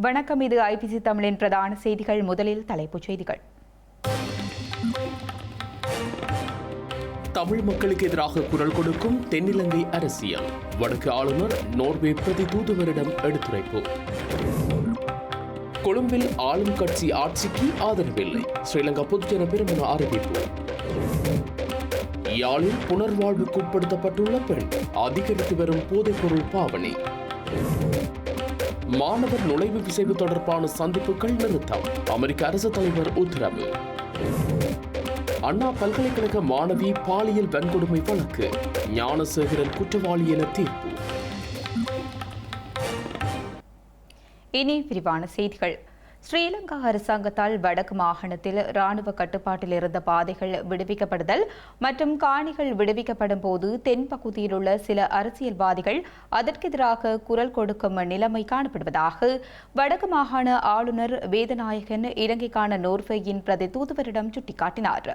வணக்கம். இது ஐபிசி தமிழின் பிரதான செய்திகள். முதலில் தலைப்புச் செய்திகள். தமிழ் மக்களுக்கு எதிராக குரல் கொடுக்கும் தென்னிலங்கை அரசியல். வடக்கு ஆளுநர் நோர்வே பிரதி தூதுவரிடம் எடுத்துரைப்பு. கொழும்பில் ஆளும் கட்சி ஆட்சிக்கு ஆதரவில்லை. ஸ்ரீலங்கா பொதுஜன பெரமுன அறிவிப்பு. யாழில் புனர்வாழ்வுக்கு உட்படுத்தப்பட்டுள்ள பெண் அதிகரித்து வரும் போதைப்பொருள் பாவனை. மாணவர் நுழைவு விசைவு தொடர்பான சந்திப்புகள் நிறுத்தம். அமெரிக்க அரசு தலைவர் உத்தரவு. அண்ணா பல்கலைக்கழக மாணவி பாலியல் வன்கொடுமை வழக்கு ஞானசேகரன் குற்றவாளி என தீர்ப்பு. இனி விரிவான செய்திகள். ஸ்ரீலங்கா அரசாங்கத்தால் வடக்கு மாகாணத்தில் ராணுவ கட்டுப்பாட்டில் இருந்த பாதைகள் விடுவிக்கப்படுதல் மற்றும் காணிகள் விடுவிக்கப்படும் போது தென் பகுதியில் உள்ள சில அரசியல்வாதிகள் அதற்கு எதிராக குரல் கொடுக்கும் நிலைமை காணப்படுவதாக வடக்கு மாகாண ஆளுநர் வேதநாயகன் இலங்கைக்கான நோர்வேயின் பிரதி தூதுவரிடம் சுட்டிக்காட்டினார்.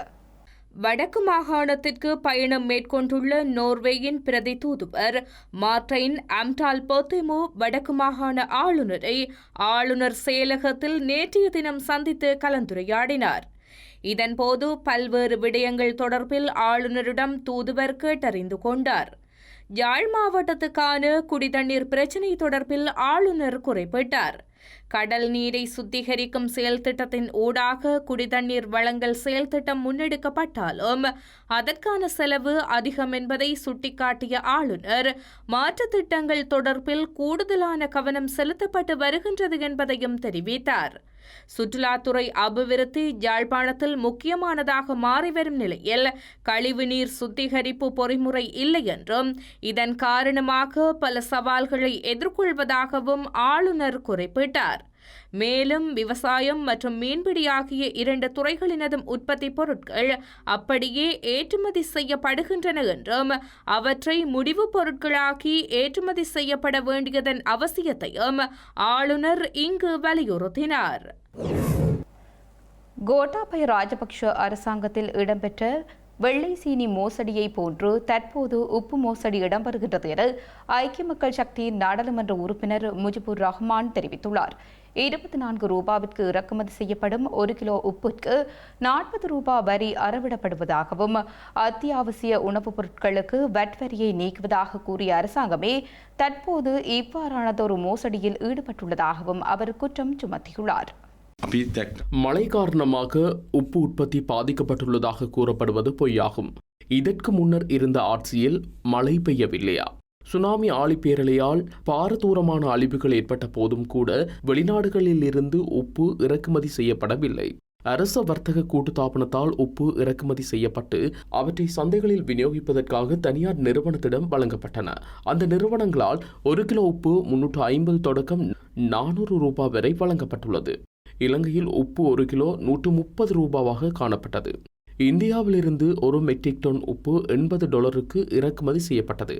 வடக்கு மாகாணத்திற்கு பயணம் மேற்கொண்டுள்ள நோர்வேயின் பிரதி தூதுவர் மார்டைன் அம்டால் பொத்தெமு வடக்கு மாகாண ஆளுநரை ஆளுநர் செயலகத்தில் நேற்றைய தினம் சந்தித்து கலந்துரையாடினார். இதன்போது பல்வேறு விடயங்கள் தொடர்பில் ஆளுநரிடம் தூதுவர் கேட்டறிந்து கொண்டார். யாழ் மாவட்டத்துக்கான குடிதண்ணீர் பிரச்சினை தொடர்பில் ஆளுநர் குறிப்பிட்டார். கடல் நீரை சுத்திகரிக்கும் செயல் திட்டத்தின் ஊடாக குடிதண்ணீர் வழங்கல் செயல் திட்டம் முன்னெடுக்கப்பட்டாலும் அதற்கான செலவு அதிகம் என்பதை சுட்டிக்காட்டிய ஆளுநர் மாற்றுத் திட்டங்கள் தொடர்பில் கூடுதலான கவனம் செலுத்தப்பட்டு வருகின்றது என்பதையும் தெரிவித்தார். சுற்றுலாத்துறை அபிவிருத்தி யாழ்ப்பாணத்தில் முக்கியமானதாக மாறிவரும் நிலையில் கழிவுநீர் சுத்திகரிப்பு பொறிமுறை இல்லை என்றும் இதன் காரணமாக பல சவால்களை எதிர்கொள்வதாகவும் ஆளுநர் குறிப்பிட்டார். மேலும் விவசாயம் மற்றும் மீன்பிடி ஆகிய 2 துறைகளினதும் உற்பத்தி பொருட்கள் அப்படியே ஏற்றுமதி செய்யப்படுகின்றன என்றும் அவற்றை முடிவுப் பொருட்களாக்கி ஏற்றுமதி செய்யப்பட வேண்டியதன் அவசியத்தையும் ஆளுநர் இங்கு வலியுறுத்தினார். கோட்டாபய ராஜபக்ஷ அரசாங்கத்தில் இடம்பெற்ற வெள்ளை சீனி மோசடியை போன்று தற்போது உப்பு மோசடி இடம்பெறுகின்றது என ஐக்கிய மக்கள் சக்தியின் நாடாளுமன்ற உறுப்பினர் முஜிபுர் ரஹ்மான் தெரிவித்துள்ளார். 24 ரூபாவிற்கு இறக்குமதி செய்யப்படும் 1 கிலோ உப்புக்கு 40 ரூபாய் வரி அறவிடப்படுவதாகவும் அத்தியாவசிய உணவுப் பொருட்களுக்கு வட் வரியை நீக்குவதாக கூறிய அரசாங்கமே தற்போது இவ்வாறானதொரு மோசடியில் ஈடுபட்டுள்ளதாகவும் அவர் குற்றம் சுமத்தியுள்ளார். மழை காரணமாக உப்பு உற்பத்தி பாதிக்கப்பட்டுள்ளதாக கூறப்படுவது பொய்யாகும். இதற்கு முன்னர் இருந்த ஆட்சியில் மழை பெய்யவில்லையா? சுனாமி ஆழிப்பேரலையால் பாரதூரமான அழிவுகள் ஏற்பட்ட போதும் கூட வெளிநாடுகளில் இருந்து உப்பு இறக்குமதி செய்யப்படவில்லை. அரச வர்த்தக கூட்டுத்தாபனத்தால் உப்பு இறக்குமதி செய்யப்பட்டு அவற்றை சந்தைகளில் விநியோகிப்பதற்காக தனியார் நிறுவனத்திடம் வழங்கப்பட்டன. அந்த நிறுவனங்களால் 1 கிலோ உப்பு 350 தொடக்கம் 400 ரூபாய் வரை வழங்கப்பட்டுள்ளது. இலங்கையில் உப்பு 1 கிலோ 130 ரூபாவாக காணப்பட்டது. இந்தியாவிலிருந்து 1 மெட்ரிக் டன் உப்பு $80 இறக்குமதி செய்யப்பட்டது.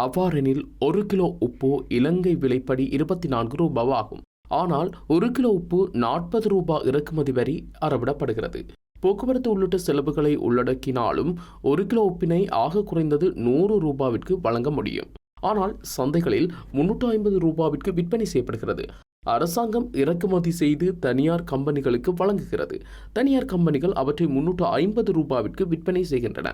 அவ்வாறெனில் 1 கிலோ உப்பு இலங்கை விலைப்படி 24 ரூபாவாகும். ஆனால் 1 கிலோ உப்பு 40 ரூபாய் இறக்குமதி வரி அறவிடப்படுகிறது. போக்குவரத்து உள்ளிட்ட செலவுகளை உள்ளடக்கினாலும் 1 கிலோ உப்பினை ஆக குறைந்தது 100 ரூபாவிற்கு வழங்க முடியும். ஆனால் சந்தைகளில் 350 ரூபாவிற்கு விற்பனை செய்யப்படுகிறது. அரசாங்கம் இறக்குமதி செய்து தனியார் கம்பெனிகளுக்கு வழங்குகிறது. தனியார் கம்பெனிகள் அவற்றை 350 ரூபாவிற்கு விற்பனை செய்கின்றன.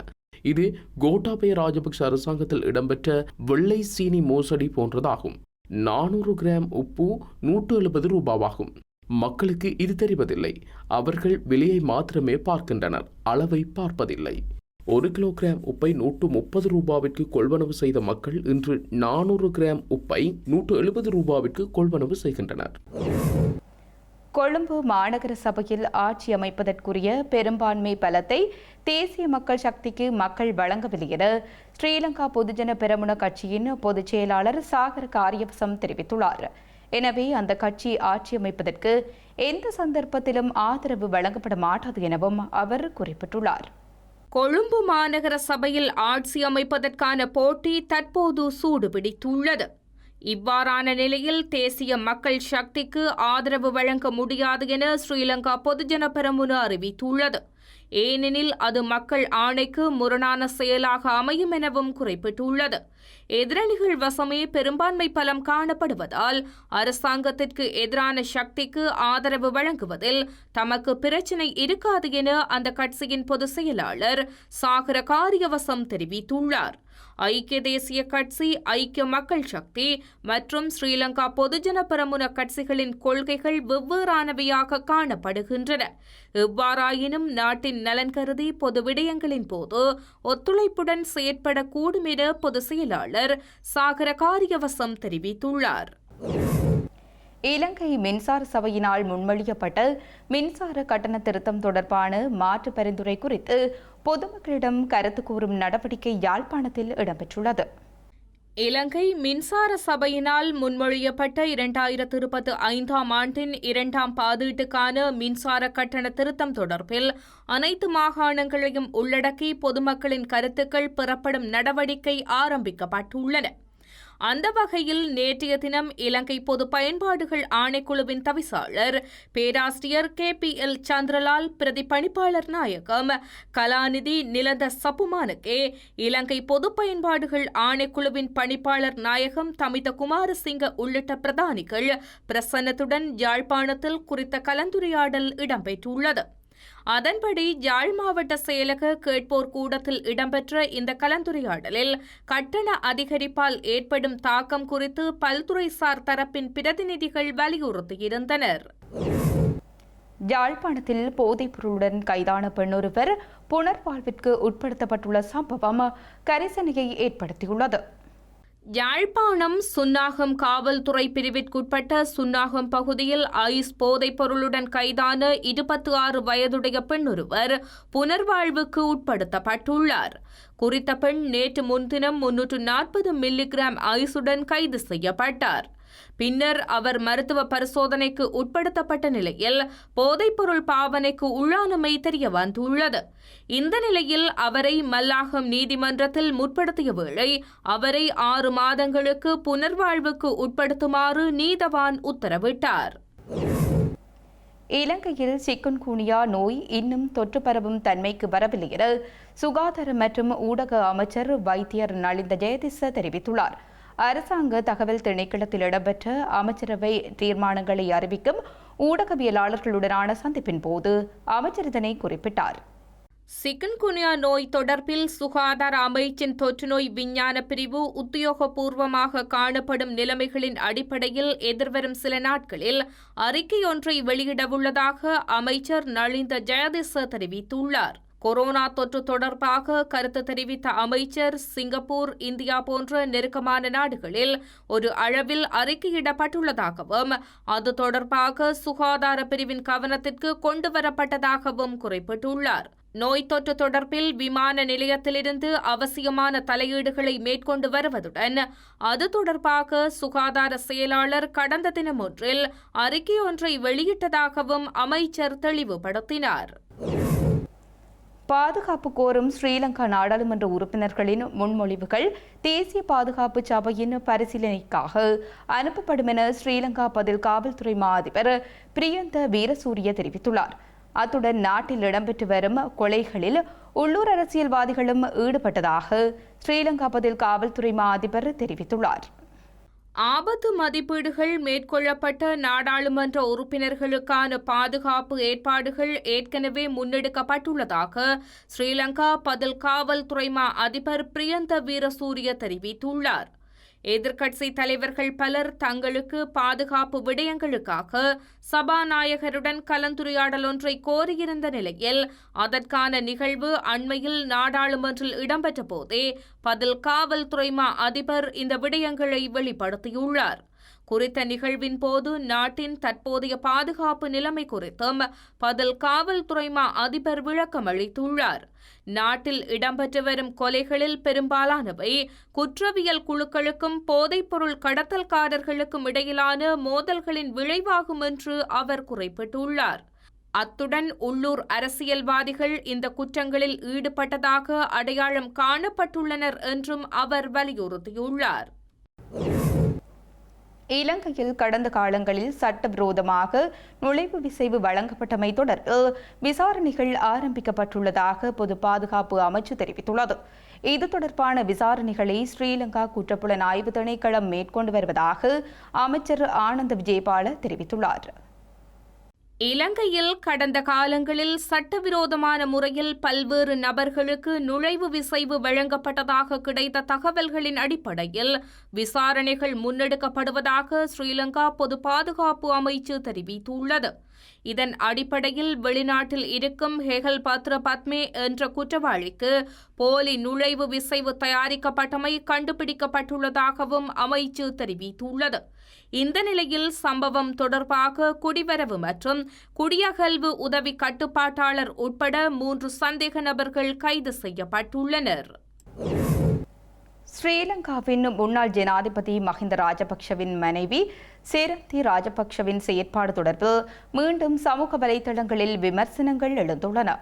இது கோட்டாபய ராஜபக்ஷ அரசாங்கத்தில் இடம்பெற்ற வெள்ளை சீனி மோசடி போன்றதாகும். 400 கிராம் உப்பு 170 ரூபாவாகும். மக்களுக்கு இது தெரிவதில்லை. அவர்கள் விலையை மாத்திரமே பார்க்கின்றனர், அளவை பார்ப்பதில்லை. 1 கிலோகிராம் உப்பை 130 ரூபாவிற்கு கொள்வனவு செய்த மக்கள் இன்று 400 கிராம் உப்பை 170 ரூபாவிற்கு கொள்வனவு செய்கின்றனர். கொழும்பு மாநகர சபையில் ஆட்சி அமைப்பதற்குரிய பெரும்பான்மை பலத்தை தேசிய மக்கள் சக்திக்கு மக்கள் வழங்கவில்லை என ஸ்ரீலங்கா பொதுஜன பெரமுன கட்சியின் பொதுச் செயலாளர் சாகர காரியவசம் தெரிவித்துள்ளார். எனவே அந்த கட்சி ஆட்சி அமைப்பதற்கு எந்த சந்தர்ப்பத்திலும் ஆதரவு வழங்கப்பட மாட்டாது எனவும் அவர் குறிப்பிட்டுள்ளார். கொழும்பு மாநகர சபையில் ஆட்சி அமைப்பதற்கான போட்டி தற்போது சூடுபிடித்துள்ளது. இவ்வாறான நிலையில் தேசிய மக்கள் சக்திக்கு ஆதரவு வழங்க முடியாது என ஸ்ரீலங்கா பொதுஜன பெரமுன அறிவித்துள்ளது. ஏனெனில் அது மக்கள் ஆணைக்கு முரணான செயலாக அமையும் எனவும் குறிப்பிட்டுள்ளது. எதிரணிகள் வசமே பெரும்பான்மை பலம் காணப்படுவதால் அரசாங்கத்திற்கு எதிரான சக்திக்கு ஆதரவு வழங்குவதில் தமக்கு பிரச்சினை இருக்காது என அந்த கட்சியின் பொதுச் செயலாளர் சாகர காரியவசம் தெரிவித்துள்ளார். ஐக்கிய தேசிய கட்சி, ஐக்கிய மக்கள் சக்தி மற்றும் ஸ்ரீலங்கா பொதுஜன பெரமுன கட்சிகளின் கொள்கைகள் வெவ்வேறானவையாக காணப்படுகின்றன. எவ்வாறாயினும் நாட்டின் நலன் கருதி பொது விடயங்களின் போது ஒத்துழைப்புடன் செயற்படக்கூடும் என பொதுச் செயலாளர் சாகர காரியவசம் தெரிவித்துள்ளார். இலங்கை மின்சார சபையினால் முன்மொழியப்பட்ட மின்சார கட்டண திருத்தம் தொடர்பான மாற்று பரிந்துரை குறித்து பொதுமக்களிடம் கருத்து கூறும் நடவடிக்கை யாழ்ப்பாணத்தில் இடம்பெற்றுள்ளது. இலங்கை மின்சார சபையினால் முன்மொழியப்பட்ட 2025 ஆண்டின் 2ஆம் பாதீட்டுக்கான மின்சார கட்டண திருத்தம் தொடர்பில் அனைத்து மாகாணங்களையும் உள்ளடக்கி பொதுமக்களின் கருத்துக்கள் பெறப்படும் நடவடிக்கை ஆரம்பிக்கப்பட்டுள்ளன. அந்த வகையில் நேற்றைய தினம் இலங்கை பொது பயன்பாடுகள் ஆணைக்குழுவின் தவிசாளர் பேராசிரியர் KPL சந்திரலால், பிரதி பணிப்பாளர் நாயகம் கலாநிதி நிலந்த சப்புமானுக்கே, இலங்கை பொது பயன்பாடுகள் ஆணைக்குழுவின் பணிப்பாளர் நாயகம் தமித குமாரசிங்க உள்ளிட்ட பிரதானிகள் பிரசன்னத்துடன் யாழ்ப்பாணத்தில் குறித்த கலந்துரையாடல் இடம்பெற்றுள்ளது. அதன்படி யாழ் மாவட்ட செயலக கேட்போர் கூடத்தில் இடம்பெற்ற இந்த கலந்துரையாடலில் கட்டண அதிகரிப்பால் ஏற்படும் தாக்கம் குறித்து பல்துறைசார் தரப்பின் பிரதிநிதிகள் வலியுறுத்தியிருந்தனர். யாழ்ப்பாணத்தில் போதைப் பொருளுடன் கைதான பெண்ணொருவர் புனர்வாழ்விற்கு உட்படுத்தப்பட்டுள்ள சம்பவம் கரிசனையை ஏற்படுத்தியுள்ளது. யாழ்ப்பாணம் சுன்னாகம் காவல்துறை பிரிவிற்குட்பட்ட சுன்னாகம் பகுதியில் ஐஸ் போதைப் பொருளுடன் கைதான 26 வயதுடைய பெண்ணொருவர் புனர்வாழ்வுக்கு உட்படுத்தப்பட்டுள்ளார். குறித்த பெண் நேற்று முன்தினம் 340 மில்லிகிராம் ஐஸுடன் கைது செய்யப்பட்டார். பின்னர் அவர் மருத்துவ பரிசோதனைக்கு உட்படுத்தப்பட்ட நிலையில் போதைப்பொருள் பாவனைக்கு உள்ளானமை தெரிய வந்துள்ளது. இந்த நிலையில் அவரை மல்லாகம் நீதிமன்றத்தில் முற்படுத்திய வேளை அவரை 6 மாதங்களுக்கு புனர்வாழ்வுக்கு உட்படுத்துமாறு நீதவான் உத்தரவிட்டார். இலங்கையில் சிக்குன்குனியா நோய் இன்னும் தொற்று பரவும் தன்மைக்கு வரவில்லை என சுகாதார மற்றும் ஊடக அமைச்சர் வைத்தியர் நலிந்த ஜெயதிச தெரிவித்துள்ளார். அரசாங்க தகவல் திணைக்களத்தில் இடம்பெற்ற அமைச்சரவை தீர்மானங்களை அறிவிக்கும் ஊடகவியலாளர்களுடனான சந்திப்பின் போது அமைச்சர் இதனை குறிப்பிட்டார். சிக்குன்குனியா நோய் தொடர்பில் சுகாதார அமைச்சின் தொற்றுநோய் விஞ்ஞான பிரிவு உத்தியோகபூர்வமாக காணப்படும் நிலைமைகளின் அடிப்படையில் எதிர்வரும் சில நாட்களில் அறிக்கையொன்றை வெளியிடவுள்ளதாக அமைச்சர் நலிந்த ஜெயதிச தெரிவித்துள்ளார். கொரோனா தொற்று தொடர்பாக கருத்து தெரிவித்த அமைச்சர் சிங்கப்பூர், இந்தியா போன்ற நெருக்கமான நாடுகளில் ஒரு அளவில் அறிக்கையிடப்பட்டுள்ளதாகவும் அது தொடர்பாக சுகாதார பிரிவின் கவனத்திற்கு கொண்டுவரப்பட்டதாகவும் குறிப்பிட்டுள்ளார். நோய் தொற்று தொடர்பில் விமான நிலையத்திலிருந்து அவசியமான தலையீடுகளை மேற்கொண்டு வருவதுடன் அது தொடர்பாக சுகாதார செயலாளர் கடந்த தினமொன்றில் அறிக்கையொன்றை வெளியிட்டதாகவும் அமைச்சர் தெளிவுபடுத்தினார். பாதுகாப்பு கோரும் ஸ்ரீலங்கா நாடாளுமன்ற உறுப்பினர்களின் முன்மொழிவுகள் தேசிய பாதுகாப்பு சபையின் பரிசீலனைக்காக அனுப்பப்படும் என ஸ்ரீலங்கா பதில் காவல்துறை மா அதிபர் பிரியந்த வீரசூரிய தெரிவித்துள்ளார். அத்துடன் நாட்டில் இடம்பெற்று வரும் கொலைகளில் உள்ளூர் அரசியல்வாதிகளும் ஈடுபட்டதாக ஸ்ரீலங்கா பதில் காவல்துறை மா அதிபர் தெரிவித்துள்ளார். ஆபத்து மதிப்பீடுகள் மேற்கொள்ளப்பட்ட நாடாளுமன்ற உறுப்பினர்களுக்கான பாதுகாப்பு ஏற்பாடுகள் ஏற்கனவே முன்னெடுக்கப்பட்டுள்ளதாக ஸ்ரீலங்கா பதில் காவல்துறை மா அதிபர் பிரியந்த வீரசூரிய தெரிவித்துள்ளார். எதிர்க்கட்சி தலைவர்கள் பலர் தங்களுக்கு பாதுகாப்பு விடயங்களுக்காக சபாநாயகருடன் கலந்துரையாடல் ஒன்றை கோரியிருந்த நிலையில் அதற்கான நிகழ்வு அண்மையில் நாடாளுமன்றில் இடம்பெற்ற போதே பதில் காவல்துறை மா அதிபர் இந்த விடயங்களை வெளிப்படுத்தியுள்ளார். குறித்த நிகழ்வின் போது நாட்டின் தற்போதைய பாதுகாப்பு நிலைமை குறித்தும் பதில் காவல்துறை மா அதிபர் விளக்கம் அளித்துள்ளார். நாட்டில் இடம்பெற்று வரும் கொலைகளில் பெரும்பாலானவை குற்றவியல் குழுக்களுக்கும் போதைப்பொருள் கடத்தல்காரர்களுக்கும் இடையிலான மோதல்களின் விளைவாகும் என்று அவர் குறிப்பிட்டுள்ளார். அத்துடன் உள்ளூர் அரசியல்வாதிகள் இந்த குற்றங்களில் ஈடுபட்டதாக அடையாளம் காணப்பட்டுள்ளனர் என்றும் அவர் வலியுறுத்தியுள்ளார். இலங்கையில் கடந்த காலங்களில் சட்டவிரோதமாக நுழைவு விசைவு வழங்கப்பட்டமை தொடர்பில் விசாரணைகள் ஆரம்பிக்கப்பட்டுள்ளதாக பொது பாதுகாப்பு அமைச்சு தெரிவித்துள்ளது. இது தொடர்பான விசாரணைகளை ஸ்ரீலங்கா குற்றப்புலனாய்வு திணைக்களம் மேற்கொண்டு வருவதாக அமைச்சர் ஆனந்த விஜயபால தெரிவித்துள்ளார். இலங்கையில் கடந்த காலங்களில் சட்டவிரோதமான முறையில் பல்வேறு நபர்களுக்கு நுழைவு விசைவு வழங்கப்பட்டதாக கிடைத்த தகவல்களின் அடிப்படையில் விசாரணைகள் முன்னெடுக்கப்படுவதாக ஸ்ரீலங்கா பொது பாதுகாப்பு அமைச்சு தெரிவித்துள்ளது. இதன் அடிப்படையில் வெளிநாட்டில் இருக்கும் ஹெகல் பத்ர பத்மே என்ற குற்றவாளிக்கு போலி நுழைவு விசைவு தயாரிக்கப்பட்டமை கண்டுபிடிக்கப்பட்டுள்ளதாகவும் அமைச்சு தெரிவித்துள்ளது. இந்த நிலையில் சம்பவம் தொடர்பாக குடிவரவு மற்றும் குடியகல்வு உதவி கட்டுப்பாட்டாளர் உட்பட 3 சந்தேக நபர்கள் கைது செய்யப்பட்டுள்ளனர். ஸ்ரீலங்காவின் முன்னாள் ஜனாதிபதி மஹிந்த ராஜபக்ஷவின் மனைவி சேரந்தி ராஜபக்ஷவின் செயற்பாடு தொடர்பில் மீண்டும் சமூக வலைதளங்களில் விமர்சனங்கள் எழுந்துள்ளன.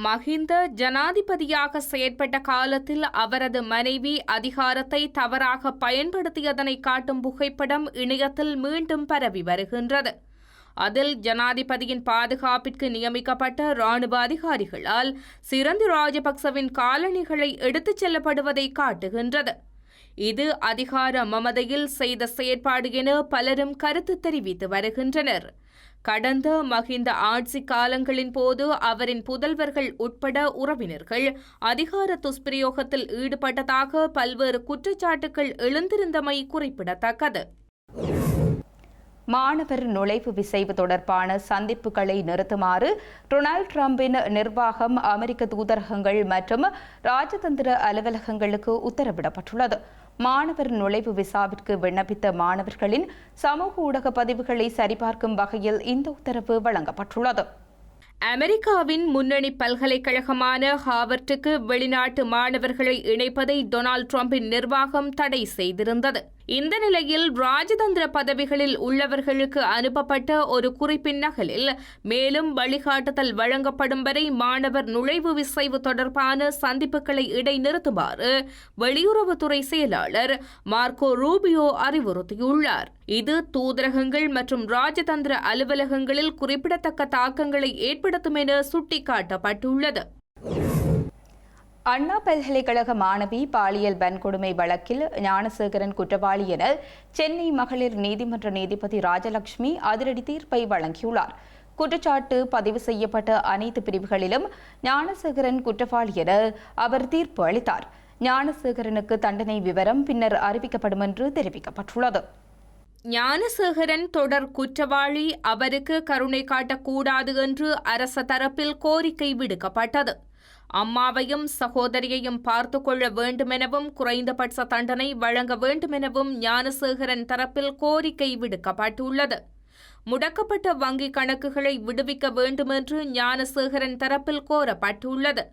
மஹிந்த ஜனாதிபதியாக செயற்பட்ட காலத்தில் அவரது மனைவி அதிகாரத்தை தவறாக பயன்படுத்தியதனை காட்டும் புகைப்படம் இணையத்தில் மீண்டும் பரவி வருகின்றது. அதில் ஜனாதிபதியின் பாதுகாப்பிற்கு நியமிக்கப்பட்ட இராணுவ அதிகாரிகளால் சிரந்தி ராஜபக்சவின் காலணிகளை எடுத்துச் செல்லப்படுவதை காட்டுகின்றது. இது அதிகார மமதையில் செய்த செயற்பாடு என பலரும் கருத்து தெரிவித்து வருகின்றனர். கடந்த மஹிந்த ஆட்சி காலங்களின் போது அவரின் புதல்வர்கள் உட்பட உறவினர்கள் அதிகார துஷ்பிரயோகத்தில் ஈடுபட்டதாக பல்வேறு குற்றச்சாட்டுகள் எழுந்திருந்தமை குறிப்பிடத்தக்கது. மாணவர் நுழைவு விசைவு தொடர்பான சந்திப்புகளை நிறுத்துமாறு டொனால்ட் ட்ரம்பின் நிர்வாகம் அமெரிக்க தூதரகங்கள் மற்றும் ராஜதந்திர அலுவலகங்களுக்கு உத்தரவிடப்பட்டுள்ளது. மாணவர் நுழைவு விசாவிற்கு விண்ணப்பித்த மாணவர்களின் சமூக ஊடக பதிவுகளை சரிபார்க்கும் வகையில் இந்த உத்தரவு வழங்கப்பட்டுள்ளது. அமெரிக்காவின் முன்னணி பல்கலைக்கழகமான ஹார்வர்டுக்கு வெளிநாட்டு மாணவர்களை இணைப்பதை டொனால்ட் ட்ரம்பின் நிர்வாகம் தடை செய்திருந்தது. இந்த நிலையில் ராஜதந்திர பதவிகளில் உள்ளவர்களுக்கு அனுப்பப்பட்ட ஒரு குறிப்பின் நகலில் மேலும் வழிகாட்டுதல் வழங்கப்படும் வரை மாணவர் நுழைவு விசைவு தொடர்பான சந்திப்புகளை இடைநிறுத்துமாறு வெளியுறவுத்துறை செயலாளர் மார்க்கோ ரூபியோ அறிவுறுத்தியுள்ளார். இது தூதரகங்கள் மற்றும் ராஜதந்திர அலுவலகங்களில் குறிப்பிடத்தக்க தாக்கங்களை ஏற்படுத்தும் என சுட்டிக்காட்டப்பட்டுள்ளது. அண்ணா பல்கலைக்கழக மாணவி பாலியல் வன்கொடுமை வழக்கில் ஞானசேகரன் குற்றவாளி என சென்னை மகளிர் நீதிமன்ற நீதிபதி ராஜலட்சுமி அதிரடி தீர்ப்பை வழங்கியுள்ளார். குற்றச்சாட்டு பதிவு செய்யப்பட்ட அனைத்து பிரிவுகளிலும் ஞானசேகரன் குற்றவாளி என அவர் தீர்ப்பு அளித்தார். ஞானசேகரனுக்கு தண்டனை விவரம் பின்னர் அறிவிக்கப்படும் என்று தெரிவிக்கப்பட்டுள்ளது. ஞானசேகரன் தொடர் குற்றவாளி, அவருக்கு கருணை காட்டக்கூடாது என்று அரச தரப்பில் கோரிக்கை விடுக்கப்பட்டது. அம்மாவையும் சகோதரியையும் பார்த்து கொள்ள வேண்டுமெனவும் குறைந்தபட்ச தண்டனை வழங்க வேண்டுமெனவும் ஞானசேகரன் தரப்பில் கோரிக்கை விடுக்கப்பட்டுள்ளது. முடக்கப்பட்ட வங்கிக் கணக்குகளை விடுவிக்க வேண்டுமென்று ஞானசேகரன் தரப்பில் கோரப்பட்டுள்ளது.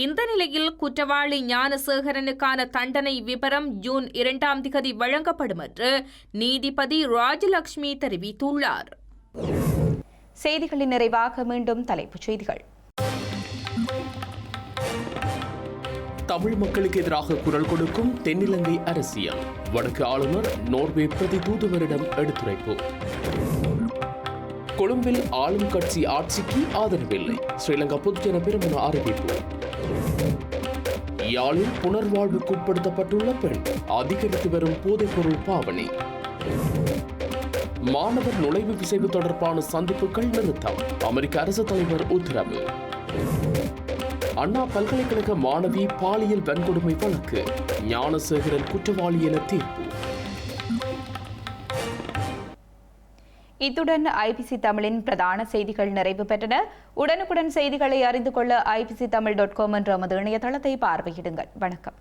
இந்த நிலையில் குற்றவாளி ஞானசேகரனுக்கான தண்டனை விபரம் ஜூன் 2 வழங்கப்படும் என்று நீதிபதி ராஜலட்சுமி தெரிவித்துள்ளார். செய்திகளின் நிறைவாக மீண்டும் தலைப்புச் செய்திகள். தமிழ் மக்களுக்கு எதிராக குரல் கொடுக்கும் தென்னிலங்கை அரசியல், வடக்கு ஆளுநர் நோர்வே பிரதி தூதுவரிடம் எடுத்துரைப்பு. கொழும்பில் ஆளும் கட்சி ஆட்சிக்கு ஆதரவில்லை, ஸ்ரீலங்கா பொதுஜன பெரமுன அறிவிப்பு. யாழில் புனர்வாழ்வுக்கு உட்படுத்தப்பட்டுள்ள பெண், அதிகரித்து வரும் போதைப்பொருள் பாவனை. மாணவர் நுழைவு விசைவு தொடர்பான சந்திப்புகள் நிறுத்தம், அமெரிக்க அரசு தலைவர் உத்தரவு. அண்ணா பல்கலைக்கழக மாணவி பாலியல் வன்கொடுமை வழக்கு, ஞானசேகரன் குற்றவாளி என தீர்ப்பு. இத்துடன் ஐபிசி தமிழின் பிரதான செய்திகள் நிறைவு பெற்றன. உடனுக்குடன் செய்திகளை அறிந்து கொள்ள IBCTamil.com என்ற நமது இணையதளத்தை பார்வையிடுங்கள். வணக்கம்.